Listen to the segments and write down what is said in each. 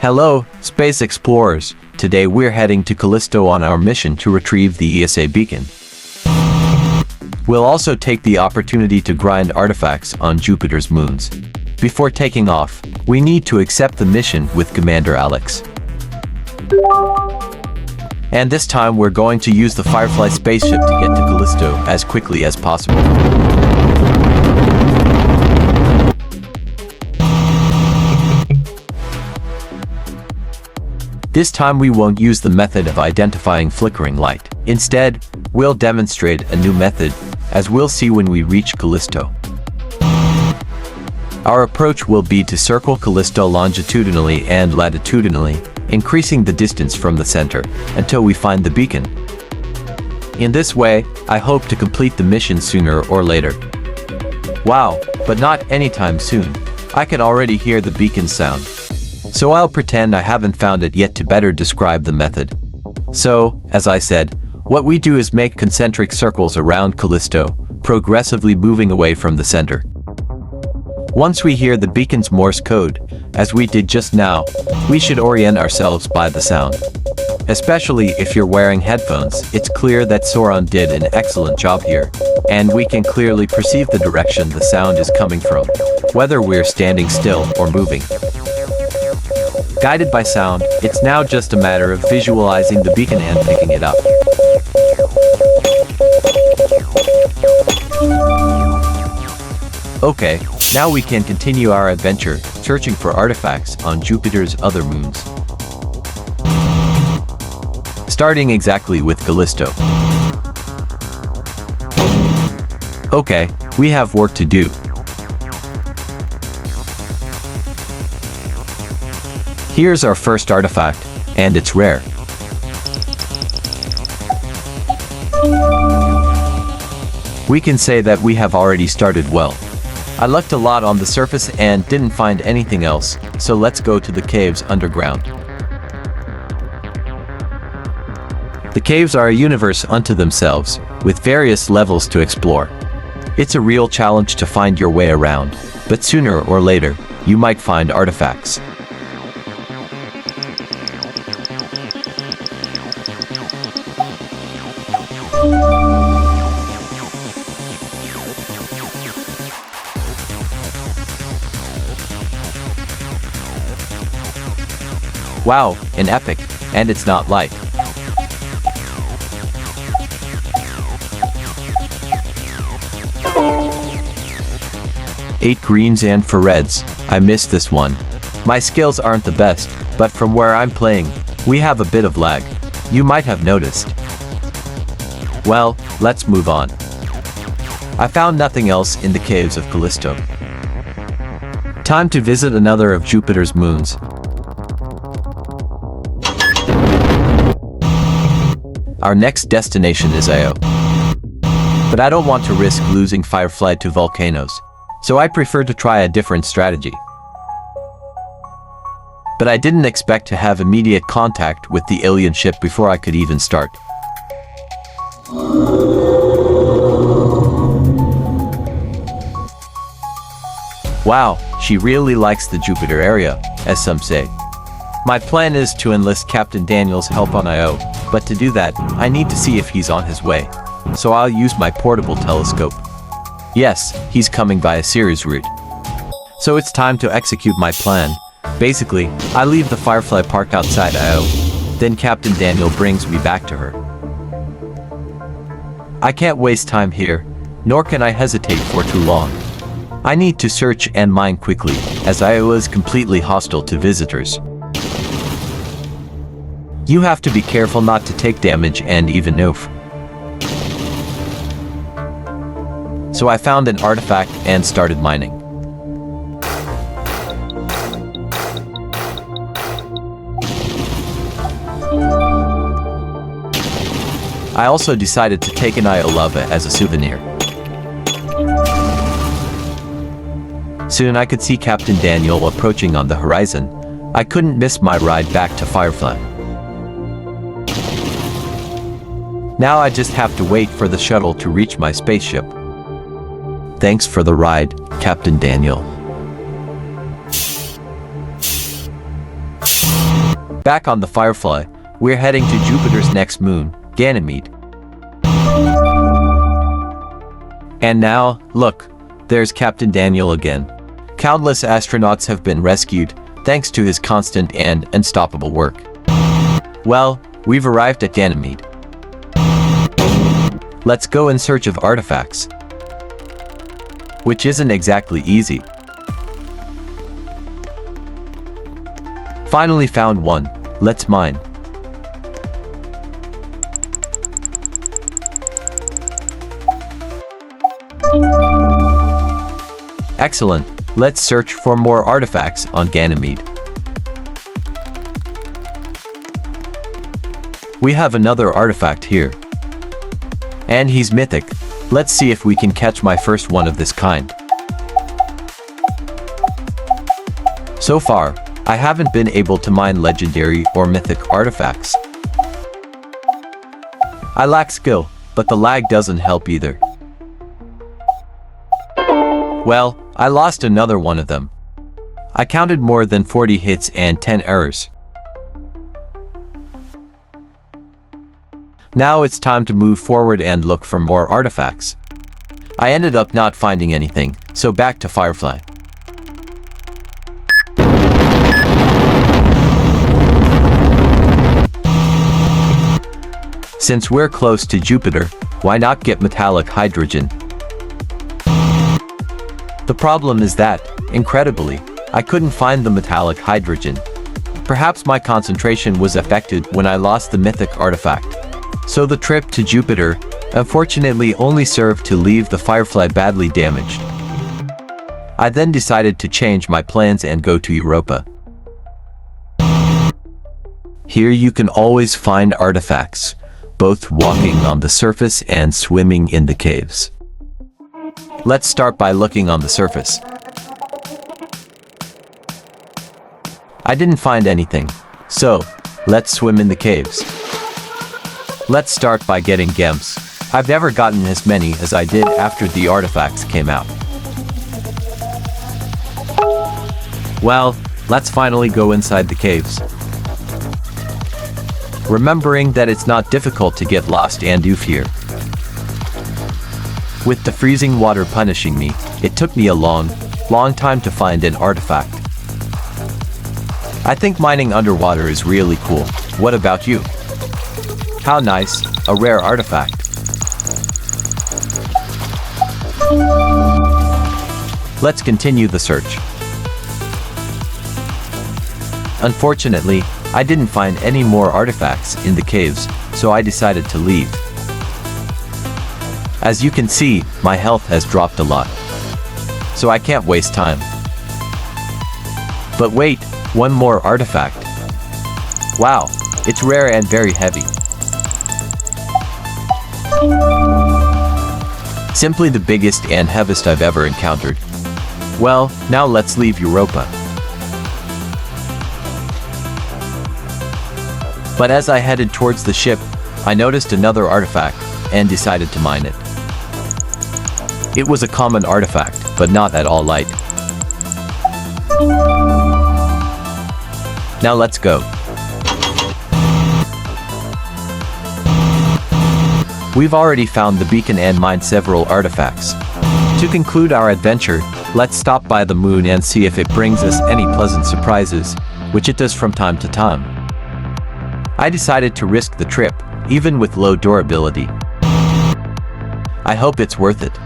Hello, space explorers. Today we're heading to Callisto on our mission to retrieve the ESA beacon. We'll also take the opportunity to grind artifacts on Jupiter's moons. Before taking off, we need to accept the mission with Commander Alex. And this time we're going to use the Firefly spaceship to get to Callisto as quickly as possible. This time we won't use the method of identifying flickering light. Instead, we'll demonstrate a new method, as we'll see when we reach Callisto. Our approach will be to circle Callisto longitudinally and latitudinally, increasing the distance from the center, until we find the beacon. In this way, I hope to complete the mission sooner or later. Wow, but not anytime soon. I can already hear the beacon sound. So I'll pretend I haven't found it yet to better describe the method. So, as I said, what we do is make concentric circles around Callisto, progressively moving away from the center. Once we hear the beacon's Morse code, as we did just now, we should orient ourselves by the sound. Especially if you're wearing headphones, it's clear that Sauron did an excellent job here, and we can clearly perceive the direction the sound is coming from, whether we're standing still or moving. Guided by sound, it's now just a matter of visualizing the beacon and picking it up. Okay, now we can continue our adventure, searching for artifacts on Jupiter's other moons. Starting exactly with Callisto. Okay, we have work to do. Here's our first artifact, and it's rare. We can say that we have already started well. I looked a lot on the surface and didn't find anything else, so let's go to the caves underground. The caves are a universe unto themselves, with various levels to explore. It's a real challenge to find your way around, but sooner or later, you might find artifacts. Wow, an epic, and it's not light. Eight greens and 4 reds. I missed this one. My skills aren't the best, but from where I'm playing, we have a bit of lag. You might have noticed. Well, let's move on. I found nothing else in the caves of Callisto. Time to visit another of Jupiter's moons. Our next destination is Io. But I don't want to risk losing Firefly to volcanoes, so I prefer to try a different strategy. But I didn't expect to have immediate contact with the alien ship before I could even start. Wow, she really likes the Jupiter area, as some say. My plan is to enlist Captain Daniel's help on Io, but to do that, I need to see if he's on his way. So I'll use my portable telescope. Yes, he's coming by a Ceres route. So it's time to execute my plan. Basically, I leave the Firefly parked outside Io, then Captain Daniel brings me back to her. I can't waste time here, nor can I hesitate for too long. I need to search and mine quickly, as Io is completely hostile to visitors. You have to be careful not to take damage and even noof. So I found an artifact and started mining. I also decided to take an Io lava as a souvenir. Soon I could see Captain Daniel approaching on the horizon. I couldn't miss my ride back to Firefly. Now I just have to wait for the shuttle to reach my spaceship. Thanks for the ride, Captain Daniel. Back on the Firefly, we're heading to Jupiter's next moon, Ganymede. And now, look, there's Captain Daniel again. Countless astronauts have been rescued, thanks to his constant and unstoppable work. Well, we've arrived at Ganymede. Let's go in search of artifacts. Which isn't exactly easy. Finally found one. Let's mine. Excellent. Let's search for more artifacts on Ganymede. We have another artifact here. And he's mythic. Let's see if we can catch my first one of this kind. So far, I haven't been able to mine legendary or mythic artifacts. I lack skill, but the lag doesn't help either. Well, I lost another one of them. I counted more than 40 hits and 10 errors. Now it's time to move forward and look for more artifacts. I ended up not finding anything, so back to Firefly. Since we're close to Jupiter, why not get metallic hydrogen? The problem is that, incredibly, I couldn't find the metallic hydrogen. Perhaps my concentration was affected when I lost the mythic artifact. So the trip to Jupiter, unfortunately, only served to leave the Firefly badly damaged. I then decided to change my plans and go to Europa. Here you can always find artifacts, both walking on the surface and swimming in the caves. Let's start by looking on the surface. I didn't find anything, so let's swim in the caves. Let's start by getting gems. I've never gotten as many as I did after the artifacts came out. Well, let's finally go inside the caves. Remembering that it's not difficult to get lost and oof here. With the freezing water punishing me, it took me a long time to find an artifact. I think mining underwater is really cool. What about you? How nice, a rare artifact. Let's continue the search. Unfortunately, I didn't find any more artifacts in the caves, so I decided to leave. As you can see, my health has dropped a lot. So I can't waste time. But wait, one more artifact. Wow, it's rare and very heavy. Simply the biggest and heaviest I've ever encountered. Well, now let's leave Europa. But as I headed towards the ship, I noticed another artifact and decided to mine it. It was a common artifact, but not at all light. Now let's go. We've already found the beacon and mined several artifacts. To conclude our adventure, let's stop by the moon and see if it brings us any pleasant surprises, which it does from time to time. I decided to risk the trip, even with low durability. I hope it's worth it.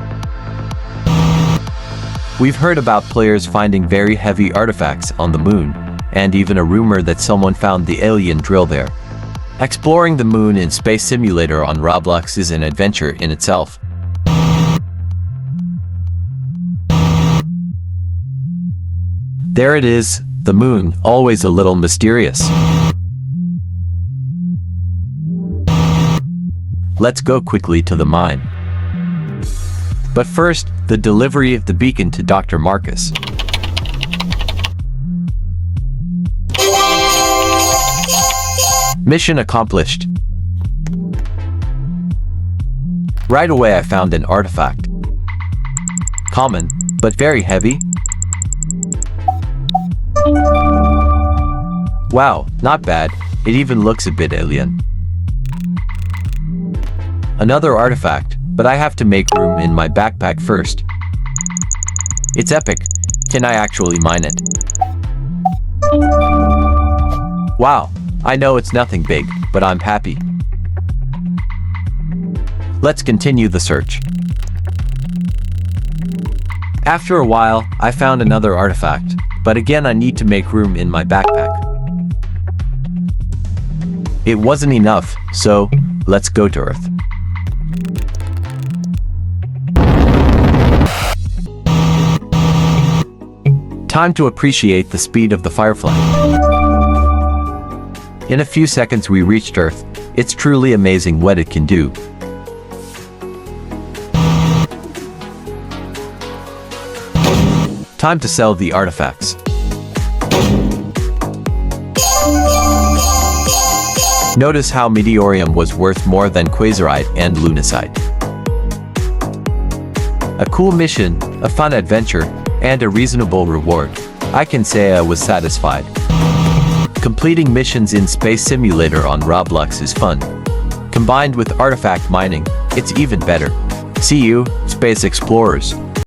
We've heard about players finding very heavy artifacts on the moon, and even a rumor that someone found the alien drill there. Exploring the moon in Space Simulator on Roblox is an adventure in itself. There it is, the moon, always a little mysterious. Let's go quickly to the mine. But first, the delivery of the beacon to Dr. Marcus. Mission accomplished. Right away I found an artifact. Common, but very heavy. Wow, not bad. It even looks a bit alien. Another artifact, but I have to make room in my backpack first. It's epic. Can I actually mine it? Wow, I know it's nothing big, but I'm happy. Let's continue the search. After a while, I found another artifact, but again I need to make room in my backpack. It wasn't enough, so let's go to Earth. Time to appreciate the speed of the Firefly. In a few seconds we reached Earth. It's truly amazing what it can do. Time to sell the artifacts. Notice how Meteorium was worth more than Quasarite and Lunacite. A cool mission, a fun adventure, and a reasonable reward. I can say I was satisfied. Completing missions in Space Simulator on Roblox is fun. Combined with artifact mining, it's even better. See you, Space Explorers.